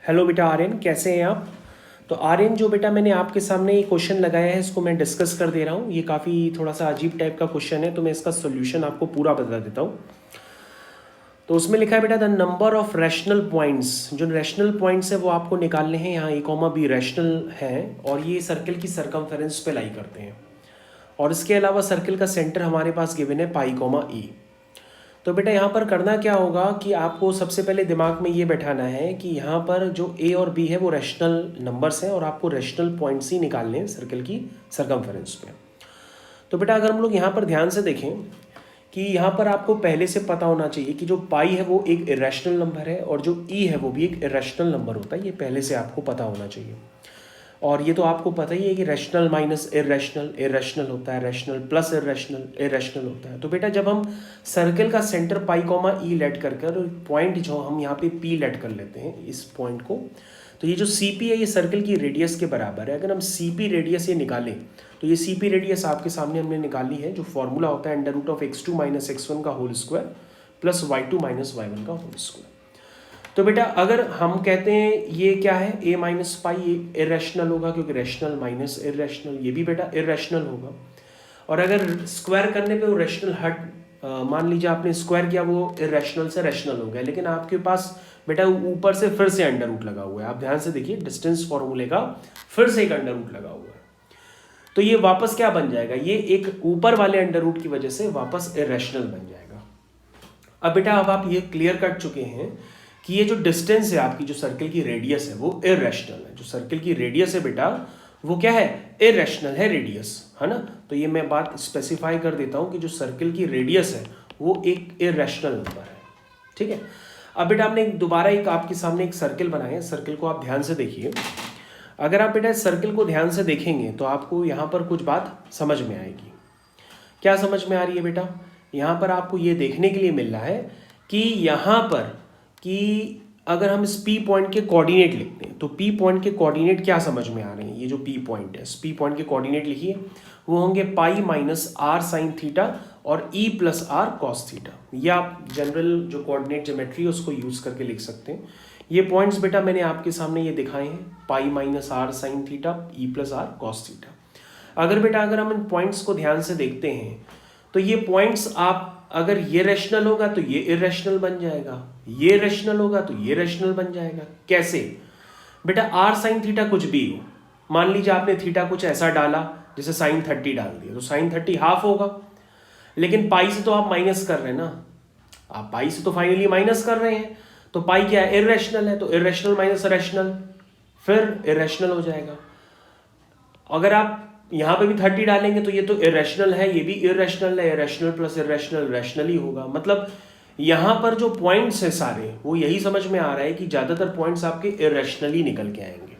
Hello बेटा आर्यन, कैसे हैं आप। तो आर्यन, जो बेटा मैंने आपके सामने ये क्वेश्चन लगाया है इसको मैं डिस्कस कर दे रहा हूँ। ये काफ़ी थोड़ा सा अजीब टाइप का क्वेश्चन है, तो मैं इसका सोल्यूशन आपको पूरा बता देता हूँ। तो उसमें लिखा है बेटा, the number of rational points, जो रैशनल पॉइंट्स है वो आपको निकालने हैं। यहाँ A, B रैशनल है और ये सर्कल की सरकमफेरेंस पे लाई करते हैं। और इसके अलावा सर्कल का सेंटर हमारे पास गिवन है π, E। तो बेटा यहाँ पर करना क्या होगा कि आपको सबसे पहले दिमाग में ये बैठाना है कि यहाँ पर जो A और B है वो रैशनल नंबर्स हैं और आपको रैशनल पॉइंट्स ही निकालने हैं सर्कल की सरकमफेरेंस पे। तो बेटा अगर हम लोग यहाँ पर ध्यान से देखें कि यहाँ पर आपको पहले से पता होना चाहिए कि जो पाई है वो एक इरेशनल नंबर है और जो ई है वो भी एक इरेशनल नंबर होता है। ये पहले से आपको पता होना चाहिए। और ये तो आपको पता ही है कि रैशनल माइनस इरेशनल इरेशनल होता है, रैशनल प्लस इरेशनल इरेशनल होता है। तो बेटा जब हम सर्कल का सेंटर पाई ई लेट कर पॉइंट जो हम यहाँ पे पी लेट कर लेते हैं इस पॉइंट को, तो ये जो सी पी है ये सर्कल की रेडियस के बराबर है। अगर हम सी पी रेडियस ये निकालें तो ये सी पी रेडियस आपके सामने हमने निकाली है, जो फॉर्मूला होता है √(x2 - x1) का whole square plus y2 - y1 का होल स्क्वायर। तो बेटा अगर हम कहते हैं ये क्या है, a माइनस पाई, ये इरेशनल होगा क्योंकि रैशनल माइनस इरेशनल, ये भी बेटा इरेशनल होगा। और अगर स्क्वायर करने पे वो रैशनल हट मान लीजिए आपने स्क्वायर किया, वो इरेशनल से रैशनल हो गया, लेकिन आपके पास बेटा ऊपर से फिर से अंडर रूट लगा हुआ है। आप ध्यान से देखिए, डिस्टेंस फॉर्मूले का फिर से एक अंडर रूट लगा हुआ है। तो ये वापस क्या बन जाएगा, ये एक ऊपर वाले अंडर रूट की वजह से वापस इरेशनल बन जाएगा। अब बेटा अब आप ये क्लियर कर चुके हैं कि ये जो डिस्टेंस है आपकी, जो सर्कल की रेडियस है वो इरेशनल है। जो सर्कल की रेडियस है बेटा वो क्या है, इरेशनल है रेडियस, है ना। तो ये मैं बात स्पेसिफाई कर देता हूँ कि जो सर्कल की रेडियस है वो एक इरेशनल नंबर है, ठीक है। अब बेटा आपने दोबारा एक आपके सामने एक सर्कल बनाया है, सर्कल को आप ध्यान से देखिए। अगर आप बेटा इस सर्कल को ध्यान से देखेंगे तो आपको यहाँ पर कुछ बात समझ में आएगी। क्या समझ में आ रही है बेटा, यहाँ पर आपको ये देखने के लिए मिल रहा है कि यहाँ पर कि अगर हम इस P पॉइंट के कोऑर्डिनेट लिखते हैं तो P पॉइंट के कोऑर्डिनेट क्या समझ में आ रहे हैं। ये जो P पॉइंट है, इस P पॉइंट के कोऑर्डिनेट लिखिए, वो होंगे pi minus r sine theta और E plus r cos theta. ये आप जनरल जो कोऑर्डिनेट ज्योमेट्री है उसको यूज़ करके लिख सकते हैं। ये पॉइंट्स बेटा मैंने आपके सामने ये दिखाए हैं, pi minus r sine theta, E plus r cos theta. अगर हम इन पॉइंट्स को ध्यान से देखते हैं तो ये पॉइंट्स आप अगर ये रैशनल होगा तो ये इरेशनल बन जाएगा, ये रैशनल होगा तो ये रैशनल बन जाएगा। कैसे बेटा, r साइन थीटा कुछ भी हो, मान लीजिए आपने थीटा कुछ ऐसा डाला जैसे साइन 30 डाल दिया, तो साइन 30 हाफ होगा। लेकिन पाई से तो आप माइनस कर रहे हैं ना, आप पाई से तो फाइनली माइनस कर रहे हैं, तो पाई क्या है, इरेशनल है, तो इरेशनल माइनस रैशनल फिर इरेशनल हो जाएगा। अगर आप यहाँ पे भी 30 डालेंगे तो ये तो इरेशनल है, ये भी इरेशनल है, इरेशनल प्लस इरेशनल रैशनल ही होगा। मतलब यहाँ पर जो पॉइंट्स है सारे वो यही समझ में आ रहा है कि ज़्यादातर पॉइंट्स आपके इरेशनल ही निकल के आएंगे।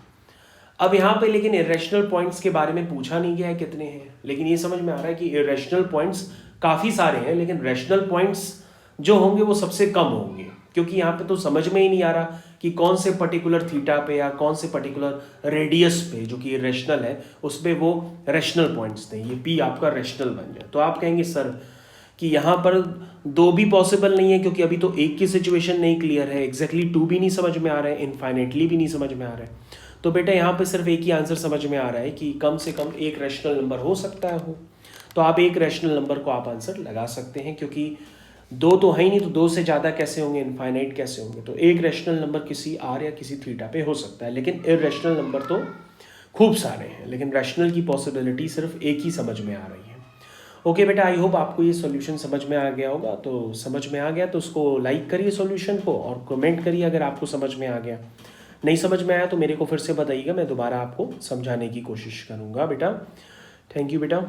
अब यहाँ पे लेकिन इरेशनल पॉइंट्स के बारे में पूछा नहीं गया है कितने हैं, लेकिन ये समझ में आ रहा है कि इरेशनल पॉइंट्स काफ़ी सारे हैं, लेकिन रैशनल पॉइंट्स जो होंगे वो सबसे कम होंगे, क्योंकि यहाँ पे तो समझ में ही नहीं आ रहा कि कौन से पर्टिकुलर थीटा पे या कौन से पर्टिकुलर रेडियस पे जो कि रैशनल है उस पर वो रैशनल पॉइंट्स थे। ये पी आपका रैशनल बन जाए तो आप कहेंगे सर कि यहाँ पर दो भी पॉसिबल नहीं है, क्योंकि अभी तो एक की सिचुएशन नहीं क्लियर है, एग्जैक्टली टू भी नहीं समझ में आ रहा है, इनफाइनेटली भी नहीं समझ में आ रहा है। तो बेटा यहाँ पे सिर्फ एक ही आंसर समझ में आ रहा है कि कम से कम एक रैशनल नंबर हो सकता है हो, तो आप एक रैशनल नंबर को आप आंसर लगा सकते हैं, क्योंकि दो तो है ही नहीं, तो दो से ज़्यादा कैसे होंगे, इनफाइनाइट कैसे होंगे। तो एक रैशनल नंबर किसी आर या किसी थीटा पे हो सकता है, लेकिन इरेशनल नंबर तो खूब सारे हैं, लेकिन रैशनल की पॉसिबिलिटी सिर्फ एक ही समझ में आ रही है। ओके बेटा, आई होप आपको ये सॉल्यूशन समझ में आ गया होगा। तो समझ में आ गया तो उसको लाइक करिए सॉल्यूशन को और कमेंट करिए अगर आपको समझ में आ गया। नहीं समझ में आया तो मेरे को फिर से बताइएगा, मैं दोबारा आपको समझाने की कोशिश करूँगा बेटा। थैंक यू बेटा।